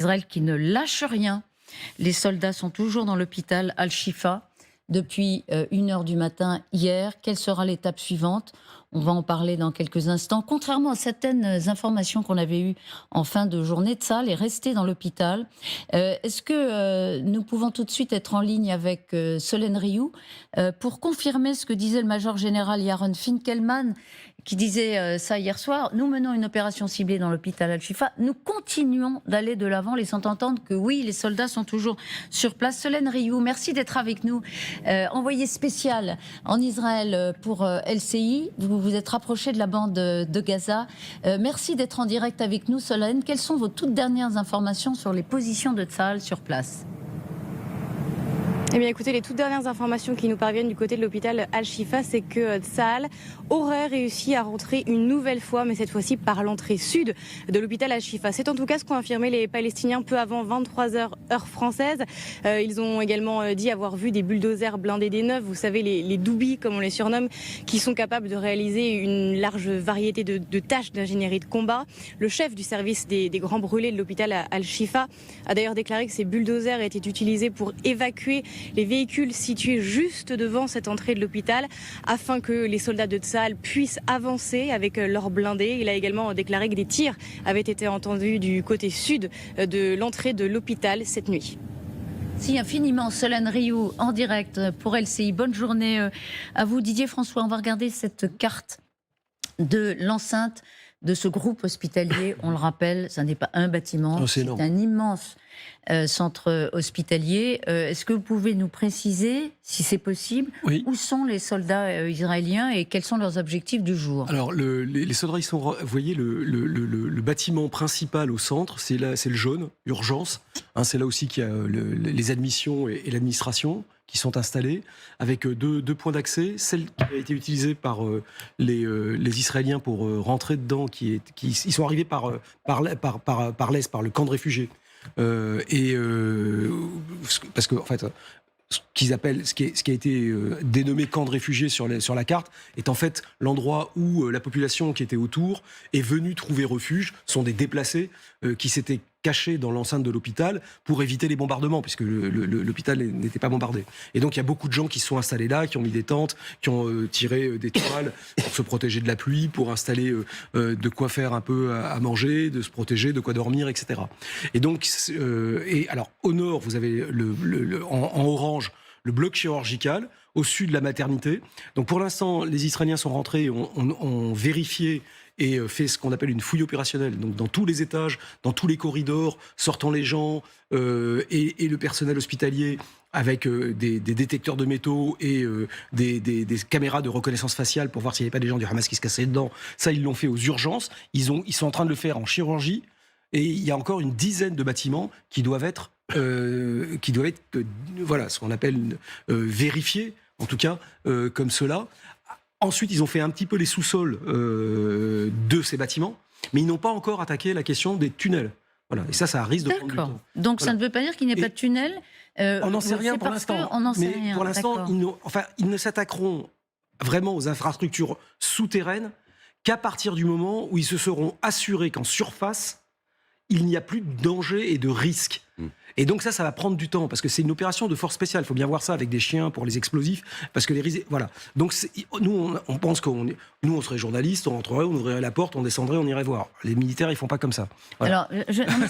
Israël qui ne lâche rien. Les soldats sont toujours dans l'hôpital Al-Shifa depuis 1 heure du matin hier. Quelle sera l'étape suivante? On va en parler dans quelques instants. Contrairement à certaines informations qu'on avait eues en fin de journée, Tsahal est resté dans l'hôpital. Est-ce que nous pouvons tout de suite être en ligne avec Solène Rioux pour confirmer ce que disait le major général Yaron Finkelman, qui disait ça hier soir? Nous menons une opération ciblée dans l'hôpital Al-Shifa. Nous continuons d'aller de l'avant, laissant entendre que oui, les soldats sont toujours sur place. Solène Rioux, merci d'être avec nous. Envoyée spéciale en Israël pour LCI. Vous vous êtes rapprochée de la bande de Gaza. Merci d'être en direct avec nous, Solène. Quelles sont vos toutes dernières informations sur les positions de Tsahal sur place? Eh bien écoutez, les toutes dernières informations qui nous parviennent du côté de l'hôpital Al-Shifa, c'est que Tsahal aurait réussi à rentrer une nouvelle fois, mais cette fois-ci par l'entrée sud de l'hôpital Al-Shifa. C'est en tout cas ce qu'ont affirmé les Palestiniens peu avant 23h heure française. Ils ont également dit avoir vu des bulldozers blindés des neufs, vous savez les doubis comme on les surnomme, qui sont capables de réaliser une large variété de tâches d'ingénierie de combat. Le chef du service des grands brûlés de l'hôpital Al-Shifa a d'ailleurs déclaré que ces bulldozers étaient utilisés pour évacuer les véhicules situés juste devant cette entrée de l'hôpital afin que les soldats de Tsahal puissent avancer avec leurs blindés. Il a également déclaré que des tirs avaient été entendus du côté sud de l'entrée de l'hôpital cette nuit. Merci infiniment, Solène Rioux, en direct pour LCI. Bonne journée à vous, Didier François. On va regarder cette carte de l'enceinte de ce groupe hospitalier. On le rappelle, ça n'est pas un bâtiment, c'est un immense centre hospitalier. Est-ce que vous pouvez nous préciser, si c'est possible, où sont les soldats israéliens et quels sont leurs objectifs du jour? Alors, les soldats, ils sont, vous voyez, le bâtiment principal au centre, c'est le jaune, urgence. Hein, c'est là aussi qu'il y a les admissions et l'administration qui sont installés, avec deux points d'accès. Celle qui a été utilisée par les Israéliens pour rentrer dedans, ils sont arrivés par l'Est, par le camp de réfugiés. Parce que, en fait, ce qui a été dénommé camp de réfugiés sur la carte est en fait l'endroit où la population qui était autour est venue trouver refuge, sont des déplacés qui s'étaient cachés dans l'enceinte de l'hôpital pour éviter les bombardements, puisque l'hôpital n'était pas bombardé. Et donc il y a beaucoup de gens qui se sont installés là, qui ont mis des tentes, qui ont tiré des toiles pour se protéger de la pluie, pour installer de quoi faire un peu à manger, de se protéger, de quoi dormir, etc. Et donc, alors au nord, vous avez en orange le bloc chirurgical, au sud la maternité. Donc pour l'instant, les Israéliens sont rentrés, ont vérifié et fait ce qu'on appelle une fouille opérationnelle. Donc dans tous les étages, dans tous les corridors, sortant les gens et le personnel hospitalier avec des détecteurs de métaux et des caméras de reconnaissance faciale pour voir s'il n'y avait pas des gens du Hamas qui se cassaient dedans. Ça, ils l'ont fait aux urgences. Ils sont en train de le faire en chirurgie. Et il y a encore une dizaine de bâtiments qui doivent être voilà, ce qu'on appelle vérifiés, en tout cas, comme cela. Ensuite, ils ont fait un petit peu les sous-sols de ces bâtiments, mais ils n'ont pas encore attaqué la question des tunnels. Voilà. Et ça risque de prendre du temps. Donc voilà. Ça ne veut pas dire qu'il n'y ait pas de tunnel. On n'en sait rien pour l'instant. Mais pour l'instant, ils ne s'attaqueront vraiment aux infrastructures souterraines qu'à partir du moment où ils se seront assurés qu'en surface, il n'y a plus de danger et de risque. Et donc ça va prendre du temps, parce que c'est une opération de force spéciale. Il faut bien voir ça avec des chiens pour les explosifs, parce que les risques... Voilà. Donc nous, on pense on serait journalistes, on rentrerait, on ouvrirait la porte, on descendrait, on irait voir. Les militaires, ils font pas comme ça. Voilà. Alors,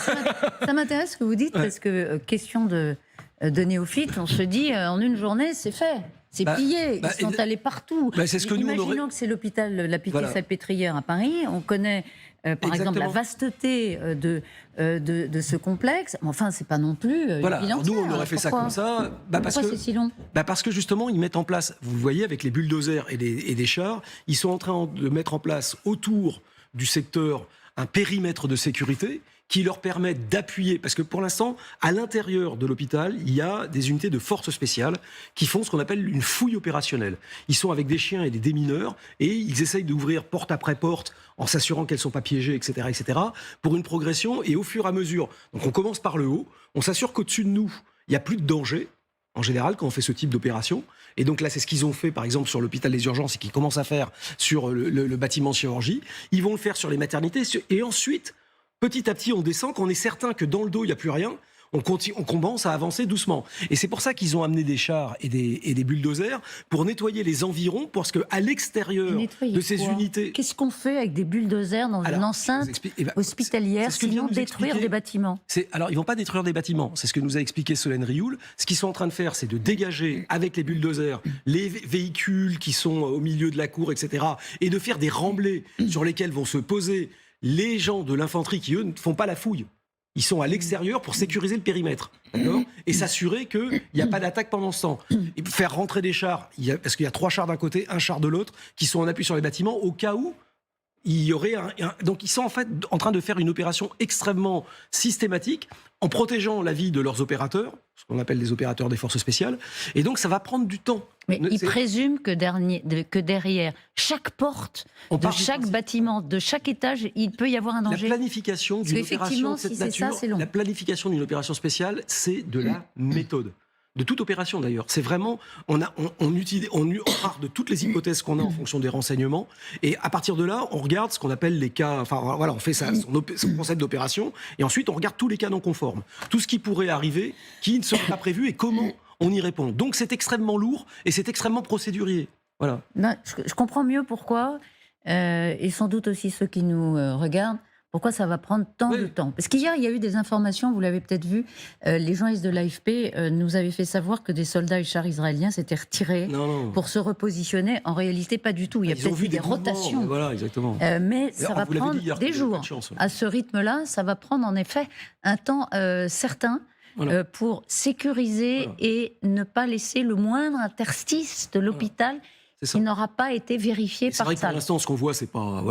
ça m'intéresse ce que vous dites, parce que question de néophyte, on se dit, en une journée, c'est fait. C'est plié, ils sont allés partout. Imaginons que c'est l'hôpital La Pitié-Salpêtrière à Paris. On connaît, par exemple, la vasteté de ce complexe. Mais enfin, c'est pas non plus évident. Nous, on aurait fait ça comme ça. Pourquoi c'est si long? Parce que justement, ils mettent en place, vous voyez, avec les bulldozers et des chars, ils sont en train de mettre en place autour du secteur un périmètre de sécurité qui leur permettent d'appuyer, parce que pour l'instant, à l'intérieur de l'hôpital, il y a des unités de forces spéciales qui font ce qu'on appelle une fouille opérationnelle. Ils sont avec des chiens et des démineurs, et ils essayent d'ouvrir porte après porte, en s'assurant qu'elles ne sont pas piégées, etc., pour une progression, et au fur et à mesure. Donc on commence par le haut, on s'assure qu'au-dessus de nous, il n'y a plus de danger, en général, quand on fait ce type d'opération. Et donc là, c'est ce qu'ils ont fait, par exemple, sur l'hôpital des urgences, et qu'ils commencent à faire sur le bâtiment chirurgie. Ils vont le faire sur les maternités, et ensuite... petit à petit, on descend, quand on est certain que dans le dos, il n'y a plus rien. On commence à avancer doucement. Et c'est pour ça qu'ils ont amené des chars et des bulldozers pour nettoyer les environs, parce qu'à l'extérieur de ces unités... Qu'est-ce qu'on fait avec des bulldozers dans une enceinte hospitalière, sinon détruire des bâtiments? Alors, ils ne vont pas détruire des bâtiments. C'est ce que nous a expliqué Solène Rioul. Ce qu'ils sont en train de faire, c'est de dégager avec les bulldozers les véhicules qui sont au milieu de la cour, etc. et de faire des remblais sur lesquels vont se poser les gens de l'infanterie qui, eux, ne font pas la fouille. Ils sont à l'extérieur pour sécuriser le périmètre, d'accord, et s'assurer qu'il n'y a pas d'attaque pendant ce temps. Et faire rentrer des chars, parce qu'il y a 3 chars d'un côté, 1 char de l'autre, qui sont en appui sur les bâtiments, au cas où il y aurait Donc ils sont en fait en train de faire une opération extrêmement systématique, en protégeant la vie de leurs opérateurs, ce qu'on appelle les opérateurs des forces spéciales, et donc ça va prendre du temps. Mais ils présument que derrière chaque porte, de chaque bâtiment, de chaque étage, il peut y avoir un danger. La planification d'une opération de cette nature, la planification d'une opération spéciale, c'est de la méthode. De toute opération d'ailleurs. C'est vraiment, on part de toutes les hypothèses qu'on a en fonction des renseignements, et à partir de là, on regarde ce qu'on appelle les cas, enfin voilà, on fait son concept d'opération, et ensuite on regarde tous les cas non conformes. Tout ce qui pourrait arriver, qui ne serait pas prévu, et comment on y répond. Donc c'est extrêmement lourd, et c'est extrêmement procédurier. Voilà. Ben, je comprends mieux pourquoi, et sans doute aussi ceux qui nous regardent, pourquoi ça va prendre tant de temps. Parce qu'hier, il y a eu des informations, vous l'avez peut-être vu, les journalistes de l'AFP nous avaient fait savoir que des soldats et chars israéliens s'étaient retirés pour se repositionner. En réalité, pas du tout. Il y a peut-être eu des rotations. Voilà, exactement. Mais ça va prendre des jours. À ce rythme-là, ça va prendre en effet un temps certain. Pour sécuriser et ne pas laisser le moindre interstice de l'hôpital qui n'aura pas été vérifié par ça. C'est vrai que pour l'instant, ce qu'on voit, c'est pas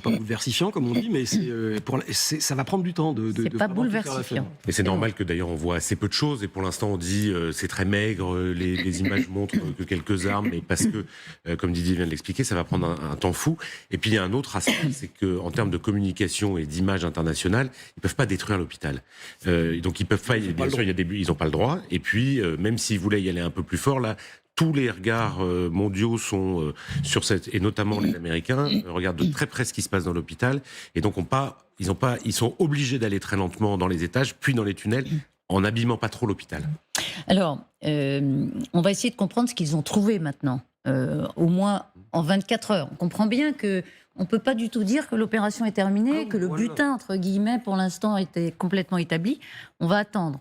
bouleversifiant, comme on dit, mais ça va prendre du temps c'est pas bouleversifiant. Et c'est normal que d'ailleurs on voit assez peu de choses, et pour l'instant on dit c'est très maigre, les images montrent que quelques armes, mais parce que, comme Didier vient de l'expliquer, ça va prendre un temps fou. Et puis il y a un autre aspect, c'est qu'en termes de communication et d'image internationale, ils peuvent pas détruire l'hôpital. Donc ils peuvent pas, bien sûr, ils n'ont pas le droit, et puis même s'ils voulaient y aller un peu plus fort, là, tous les regards mondiaux sont sur cette, et notamment les Américains, regardent de très près ce qui se passe dans l'hôpital, et donc ils sont obligés d'aller très lentement dans les étages, puis dans les tunnels, en n'abîmant pas trop l'hôpital. Alors, on va essayer de comprendre ce qu'ils ont trouvé maintenant, au moins en 24 heures. On comprend bien que on ne peut pas du tout dire que l'opération est terminée, que le butin, entre guillemets, pour l'instant, était complètement établi. On va attendre.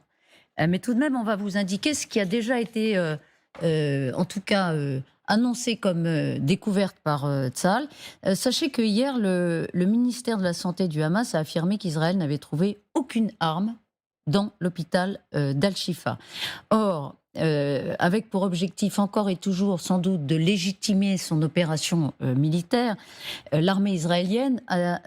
Mais tout de même, on va vous indiquer ce qui a déjà été... en tout cas annoncé comme découverte par Tsahal. Sachez que hier, le ministère de la Santé du Hamas a affirmé qu'Israël n'avait trouvé aucune arme dans l'hôpital d'Al-Shifa. Or, avec pour objectif encore et toujours sans doute de légitimer son opération militaire, l'armée israélienne a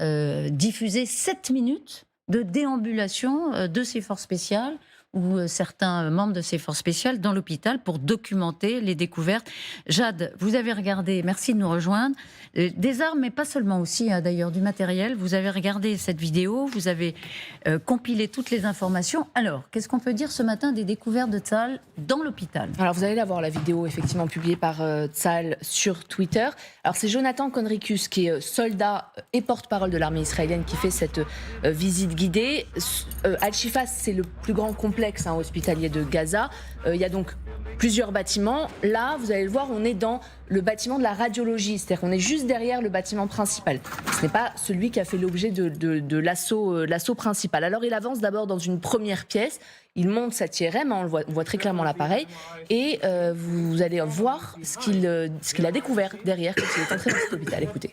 diffusé 7 minutes de déambulation de ses forces spéciales ou certains membres de ces forces spéciales dans l'hôpital pour documenter les découvertes. Jade, vous avez regardé, merci de nous rejoindre, des armes, mais pas seulement aussi, d'ailleurs, du matériel. Vous avez regardé cette vidéo, vous avez compilé toutes les informations. Alors, qu'est-ce qu'on peut dire ce matin des découvertes de Tsahal dans l'hôpital? Alors, vous allez la voir, la vidéo, effectivement, publiée par Tsahal sur Twitter. Alors, c'est Jonathan Conricus, qui est soldat et porte-parole de l'armée israélienne, qui fait cette visite guidée. Al-Shifa, c'est le plus grand complexe hospitalier de Gaza. Il y a donc plusieurs bâtiments. Là, vous allez le voir, on est dans le bâtiment de la radiologie, c'est-à-dire qu'on est juste derrière le bâtiment principal. Ce n'est pas celui qui a fait l'objet de l'assaut principal. Alors, il avance d'abord dans une première pièce. Il monte cette IRM, on voit très clairement l'appareil, et vous allez voir ce qu'il a découvert derrière quand il est entré dans cet hôpital. Écoutez.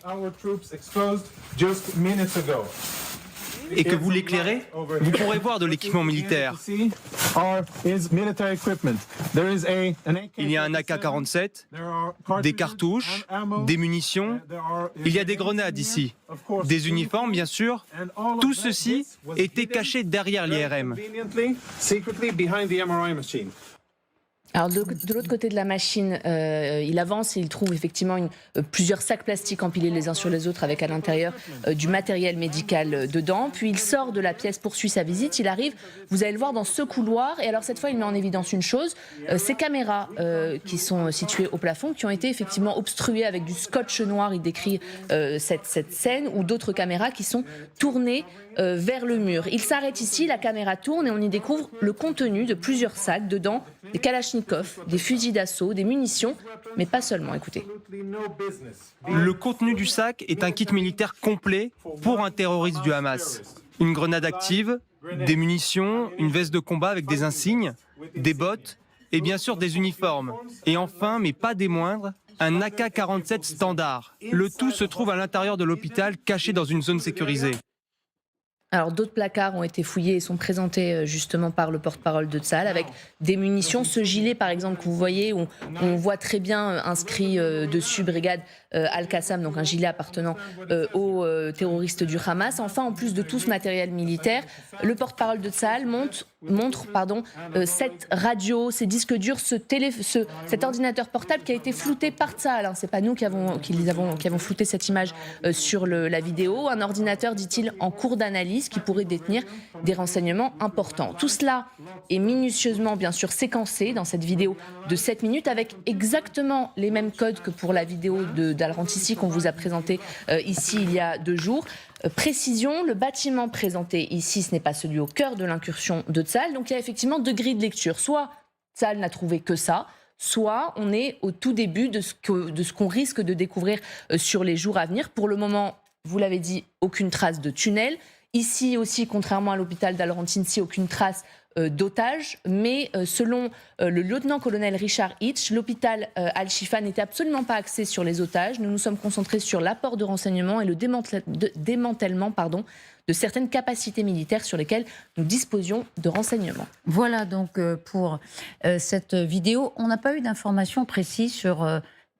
Et que vous l'éclairez, vous pourrez voir de l'équipement militaire. Il y a un AK-47, des cartouches, des munitions, il y a des grenades ici, des uniformes bien sûr. Tout ceci était caché derrière l'IRM. Alors de l'autre côté de la machine, il avance et il trouve effectivement plusieurs sacs plastiques empilés les uns sur les autres avec à l'intérieur du matériel médical dedans. Puis il sort de la pièce, poursuit sa visite. Il arrive, vous allez le voir, dans ce couloir. Et alors cette fois, il met en évidence une chose, ces caméras qui sont situées au plafond, qui ont été effectivement obstruées avec du scotch noir. Il décrit cette scène, ou d'autres caméras qui sont tournées vers le mur. Il s'arrête ici, la caméra tourne et on y découvre le contenu de plusieurs sacs. Dedans, des kalachnikovs, des fusils d'assaut, des munitions, mais pas seulement, écoutez. Le contenu du sac est un kit militaire complet pour un terroriste du Hamas. Une grenade active, des munitions, une veste de combat avec des insignes, des bottes et bien sûr des uniformes. Et enfin, mais pas des moindres, un AK-47 standard. Le tout se trouve à l'intérieur de l'hôpital, caché dans une zone sécurisée. Alors d'autres placards ont été fouillés et sont présentés justement par le porte-parole de Tsahal avec des munitions. Ce gilet par exemple que vous voyez, où on voit très bien inscrit dessus Brigade Al-Qassam, donc un gilet appartenant aux terroristes du Hamas. Enfin, en plus de tout ce matériel militaire, le porte-parole de Tsahal montre cette radio, ces disques durs, cet ordinateur portable qui a été flouté par Tsahal. Hein. C'est pas nous qui avons flouté cette image sur la vidéo. Un ordinateur, dit-il, en cours d'analyse, qui pourrait détenir des renseignements importants. Tout cela est minutieusement, bien sûr, séquencé dans cette vidéo de 7 minutes avec exactement les mêmes codes que pour la vidéo d'Al-Rantissi qu'on vous a présentée ici il y a 2 jours. Précision, le bâtiment présenté ici, ce n'est pas celui au cœur de l'incursion de Tsahal. Donc il y a effectivement 2 grilles de lecture. Soit Tsahal n'a trouvé que ça, soit on est au tout début de ce qu'on risque de découvrir sur les jours à venir. Pour le moment, vous l'avez dit, aucune trace de tunnel. Ici aussi, contrairement à l'hôpital d'Al-Rantissi, aucune trace d'otages, mais selon le lieutenant-colonel Richard Hitch, l'hôpital Al-Shifa n'était absolument pas axé sur les otages. Nous nous sommes concentrés sur l'apport de renseignements et le démantèlement de certaines capacités militaires sur lesquelles nous disposions de renseignements. Voilà donc pour cette vidéo. On n'a pas eu d'informations précises sur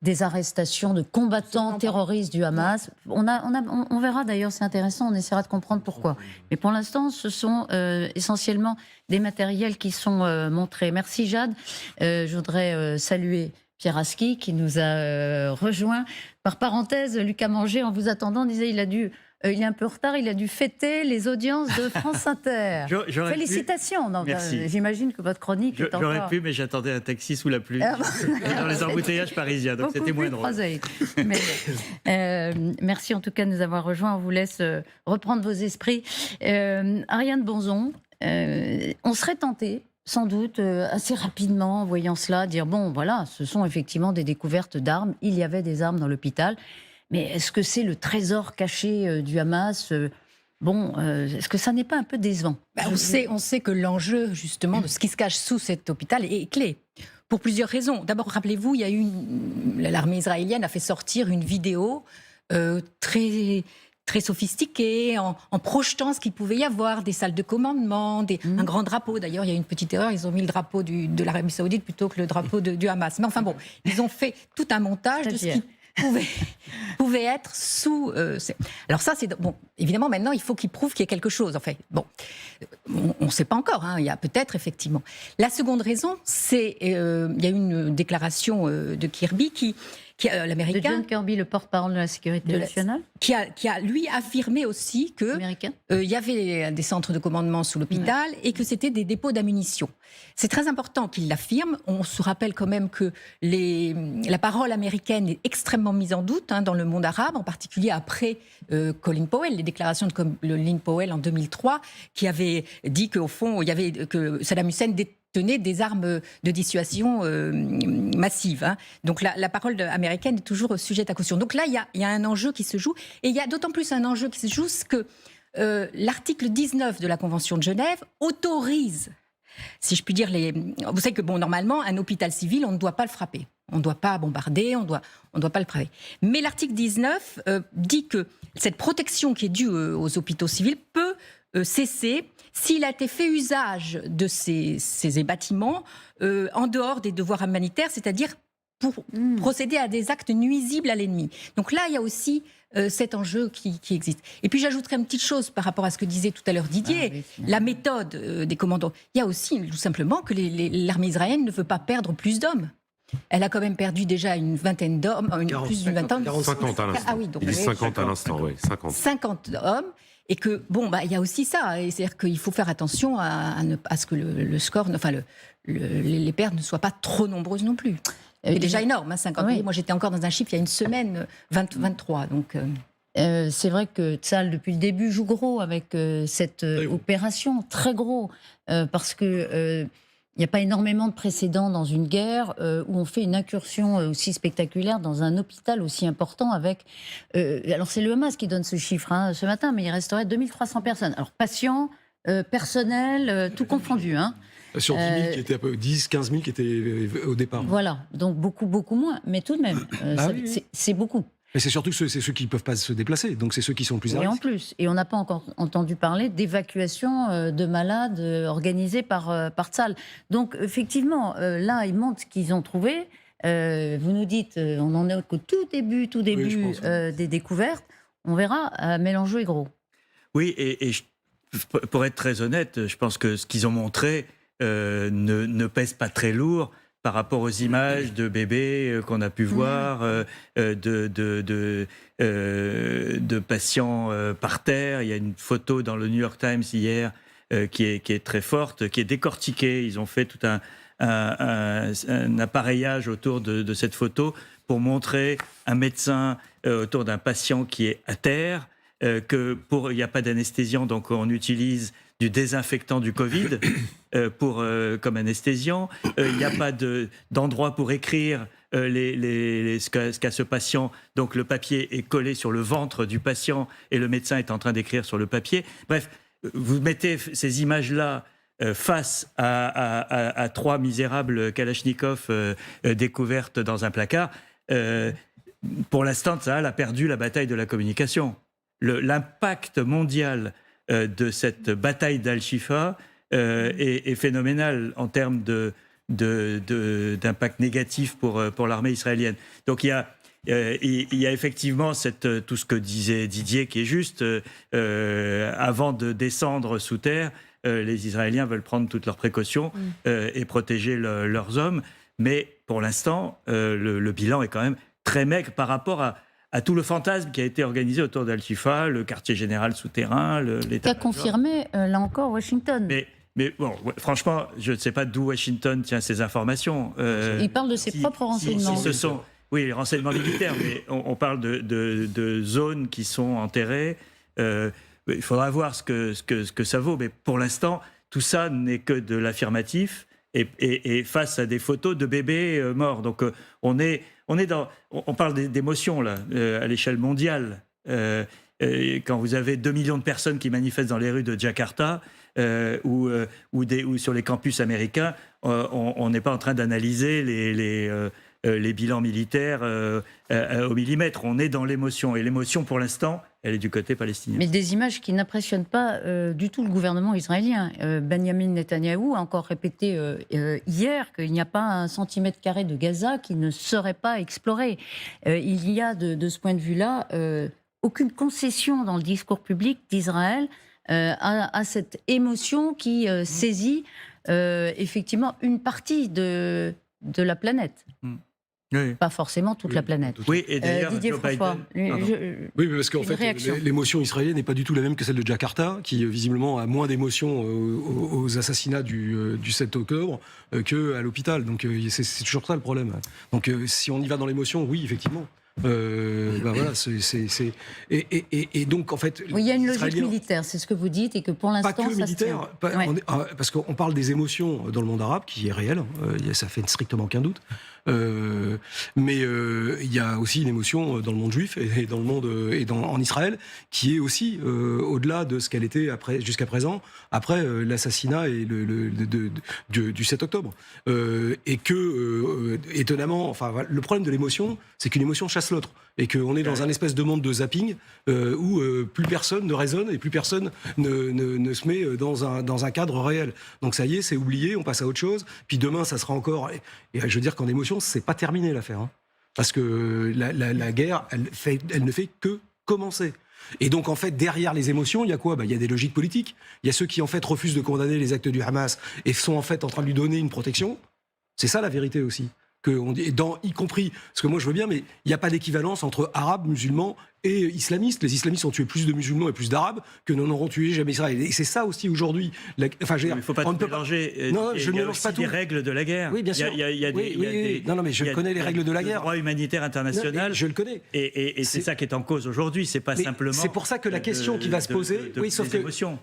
des arrestations de combattants terroristes du Hamas. On verra d'ailleurs, c'est intéressant, on essaiera de comprendre pourquoi. Mais pour l'instant, ce sont essentiellement des matériels qui sont montrés. Merci Jade. Je voudrais saluer Pierre Aski qui nous a rejoint. Par parenthèse, Lucas Manger, en vous attendant, disait il est un peu en retard, il a dû fêter les audiences de France Inter. Félicitations. Merci. J'imagine que votre chronique est encore... J'aurais pu, mais j'attendais un taxi sous la pluie, dans les embouteillages parisiens, donc c'était moins drôle. Merci en tout cas de nous avoir rejoints. On vous laisse reprendre vos esprits. Ariane Bonzon, on serait tenté, sans doute, assez rapidement, en voyant cela, dire bon, voilà, ce sont effectivement des découvertes d'armes. Il y avait des armes dans l'hôpital. Mais est-ce que c'est le trésor caché du Hamas ? Est-ce que ça n'est pas un peu décevant ? On sait que l'enjeu, justement, de ce qui se cache sous cet hôpital est clé. Pour plusieurs raisons. D'abord, rappelez-vous, l'armée israélienne a fait sortir une vidéo très, très sophistiquée, en projetant ce qu'il pouvait y avoir, des salles de commandement, un grand drapeau. D'ailleurs, il y a une petite erreur, ils ont mis le drapeau de l'Arabie Saoudite plutôt que le drapeau du Hamas. Mais enfin bon, ils ont fait tout un montage de ce qui pouvait être sous... Alors ça, c'est... Bon, évidemment, maintenant, il faut qu'ils prouvent qu'il y ait quelque chose. En fait, bon, on ne sait pas encore, hein, il y a peut-être, effectivement. La seconde raison, c'est... il y a une déclaration de Kirby l'Américain... De John Kirby, le porte-parole de la sécurité nationale. Qui a, lui, affirmé aussi que il y avait des centres de commandement sous l'hôpital et que c'était des dépôts d'ammunition. C'est très important qu'il l'affirme. On se rappelle quand même que la parole américaine est extrêmement mise en doute dans le monde arabe, en particulier après Colin Powell, les déclarations de Colin Powell en 2003, qui avait dit qu'au fond, que Saddam Hussein tenait des armes de dissuasion massives. Donc la parole américaine est toujours sujette à caution. Donc là, il y a un enjeu qui se joue. Et il y a d'autant plus un enjeu qui se joue que l'article 19 de la Convention de Genève autorise, si je puis dire, vous savez que normalement, un hôpital civil, on ne doit pas le frapper. On ne doit pas bombarder, on ne doit pas le frapper. Mais l'article 19 dit que cette protection qui est due aux hôpitaux civils peut cesser s'il a été fait usage de ces bâtiments en dehors des devoirs humanitaires, c'est-à-dire pour procéder à des actes nuisibles à l'ennemi. Donc là, il y a aussi cet enjeu qui existe. Et puis j'ajouterais une petite chose par rapport à ce que disait tout à l'heure Didier, la méthode des commandants. Il y a aussi tout simplement que l'armée israélienne ne veut pas perdre plus d'hommes. Elle a quand même perdu déjà une vingtaine d'hommes, plus d'une vingtaine. 50 à l'instant. Ah oui, donc, Il dit 50 à l'instant, oui, 50. 50 hommes. Et que, il y a aussi ça. Et c'est-à-dire qu'il faut faire attention à ce que le score, les pertes ne soient pas trop nombreuses non plus. C'est déjà énorme, 50. Oui. Moi, j'étais encore dans un chiffre il y a une semaine, 23. Donc. C'est vrai que Tsahal, depuis le début, joue gros avec cette opération, très gros, parce que il n'y a pas énormément de précédents dans une guerre où on fait une incursion aussi spectaculaire dans un hôpital aussi important avec... alors c'est le Hamas qui donne ce chiffre ce matin, mais il resterait 2300 personnes. Alors patients, personnel, tout confondu. Sur 10 000 qui étaient un peu 10, 15 000 qui étaient au départ. Voilà, donc beaucoup moins, mais tout de même, c'est beaucoup. Mais c'est surtout c'est ceux qui ne peuvent pas se déplacer, donc c'est ceux qui sont le plus à risque. Et en plus, on n'a pas encore entendu parler d'évacuation de malades organisée par Tsahal. Donc effectivement, là, ils montrent ce qu'ils ont trouvé. Vous nous dites, on en est au tout début des découvertes. On verra, mais l'enjeu est gros. Oui, et pour être très honnête, je pense que ce qu'ils ont montré ne pèse pas très lourd par rapport aux images de bébés qu'on a pu voir, de patients par terre. Il y a une photo dans le New York Times hier qui est très forte, qui est décortiquée. Ils ont fait tout un appareillage autour de cette photo pour montrer un médecin autour d'un patient qui est à terre, il n'y a pas d'anesthésiant, donc on utilise du désinfectant du Covid comme anesthésiant. Il n'y a pas d'endroit pour écrire ce qu'a ce patient. Donc le papier est collé sur le ventre du patient et le médecin est en train d'écrire sur le papier. Bref, vous mettez ces images-là face à 3 misérables Kalachnikov découvertes dans un placard. Pour l'instant, Tsahal a perdu la bataille de la communication. L'impact mondial de cette bataille d'Al-Shifa est phénoménal en termes d'impact négatif pour l'armée israélienne. Donc il y a effectivement tout ce que disait Didier qui est juste. Avant de descendre sous terre, les Israéliens veulent prendre toutes leurs précautions et protéger leurs hommes. Mais pour l'instant, le bilan est quand même très maigre par rapport à tout le fantasme qui a été organisé autour d'Al-Shifa, le quartier général souterrain, l'État. Qu'a confirmé, là encore, Washington. Mais bon, franchement, je ne sais pas d'où Washington tient ces informations. Il parle de ses propres renseignements. Oui, les renseignements militaires, mais on parle de zones qui sont enterrées. Il faudra voir ce que ça vaut. Mais pour l'instant, tout ça n'est que de l'affirmatif et face à des photos de bébés morts. Donc on parle d'émotions là, à l'échelle mondiale. Quand vous avez 2 millions de personnes qui manifestent dans les rues de Jakarta ou sur les campus américains, on n'est pas en train d'analyser les bilans militaires au millimètre. On est dans l'émotion. Et l'émotion, pour l'instant, elle est du côté palestinien. Mais des images qui n'impressionnent pas du tout le gouvernement israélien. Benjamin Netanyahou a encore répété hier qu'il n'y a pas 1 centimètre carré de Gaza qui ne serait pas exploré. Il y a de ce point de vue-là aucune concession dans le discours public d'Israël à cette émotion qui saisit effectivement une partie de la planète. Oui. Pas forcément toute la planète. Oui, et d'ailleurs, Didier François, oui, parce qu'en fait, l'émotion israélienne n'est pas du tout la même que celle de Jakarta, qui visiblement a moins d'émotion aux assassinats du 7 octobre qu'à l'hôpital. Donc c'est toujours ça le problème. Donc si on y va dans l'émotion, oui, effectivement. Voilà, et donc en fait, oui, il y a une logique militaire, c'est ce que vous dites, et que pour l'instant, pas que militaire, parce qu'on parle des émotions dans le monde arabe qui est réel, ça fait strictement aucun doute. Mais il y a aussi une émotion dans le monde juif et dans le monde en Israël qui est aussi au-delà de ce qu'elle était jusqu'à présent après l'assassinat et du 7 octobre et que étonnamment, enfin le problème de l'émotion, c'est qu'une émotion chasse passe l'autre. Et qu'on est dans un espèce de monde de zapping où plus personne ne raisonne et plus personne ne se met dans un cadre réel. Donc ça y est, c'est oublié, on passe à autre chose. Puis demain, ça sera encore... Et je veux dire qu'en émotion, c'est pas terminé l'affaire. Hein. Parce que la guerre, elle ne fait que commencer. Et donc, en fait, derrière les émotions, il y a quoi ? Il y a des logiques politiques. Il y a ceux qui, en fait, refusent de condamner les actes du Hamas et sont, en fait, en train de lui donner une protection. C'est ça, la vérité aussi. Y compris, parce que moi je veux bien, mais il n'y a pas d'équivalence entre arabes, musulmans et islamistes. Les islamistes ont tué plus de musulmans et plus d'arabes que n'en auront tué jamais Israël. Et c'est ça aussi aujourd'hui. Il ne faut pas tout mélanger. Non, je ne mélange pas tout. Il y a aussi des règles de la guerre. Oui, bien sûr. Non, mais je connais les règles de la guerre. Le droit humanitaire international. Je le connais. Et c'est ça qui est en cause aujourd'hui. C'est pas simplement. C'est pour ça que la question qui va se poser. Oui, sauf émotions.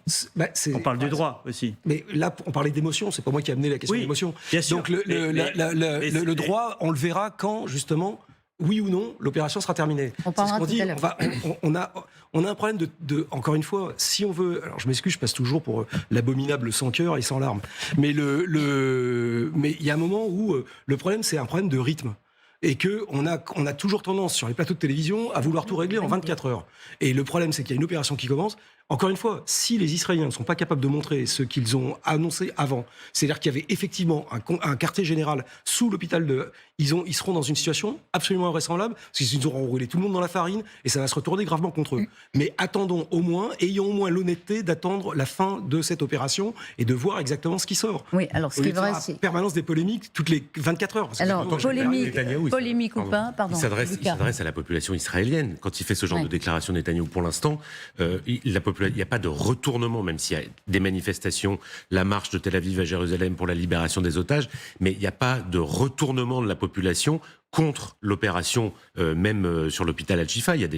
On parle du droit aussi. Mais là, on parlait d'émotion. C'est pas moi qui ai amené la question d'émotion. Bien sûr. Donc le droit, on le verra quand justement. Oui ou non, l'opération sera terminée. On parlera tout à l'heure. On a un problème encore une fois, si on veut... Alors je m'excuse, je passe toujours pour l'abominable sans cœur et sans larmes. Mais il y a un moment où le problème, c'est un problème de rythme. Et qu'on a toujours tendance, sur les plateaux de télévision, à vouloir tout régler en 24 heures. Et le problème, c'est qu'il y a une opération qui commence. Encore une fois, si les Israéliens ne sont pas capables de montrer ce qu'ils ont annoncé avant, c'est-à-dire qu'il y avait effectivement un quartier général sous l'hôpital ils seront dans une situation absolument invraisemblable, parce qu'ils auront roulé tout le monde dans la farine, et ça va se retourner gravement contre eux. Mais attendons au moins, ayons au moins l'honnêteté d'attendre la fin de cette opération, et de voir exactement ce qui sort. Oui, alors ce qui est vrai, c'est... permanence des polémiques toutes les 24 heures. Alors, polémique ou pas, pardon. Il s'adresse à la population israélienne. Quand il fait ce genre de déclaration, Netanyahou, pour l'instant, il n'y a pas de retournement, même s'il y a des manifestations, la marche de Tel Aviv à Jérusalem pour la libération des otages, mais il n'y a pas de retournement de la population contre l'opération, même sur l'hôpital Al-Shifa. Il y a des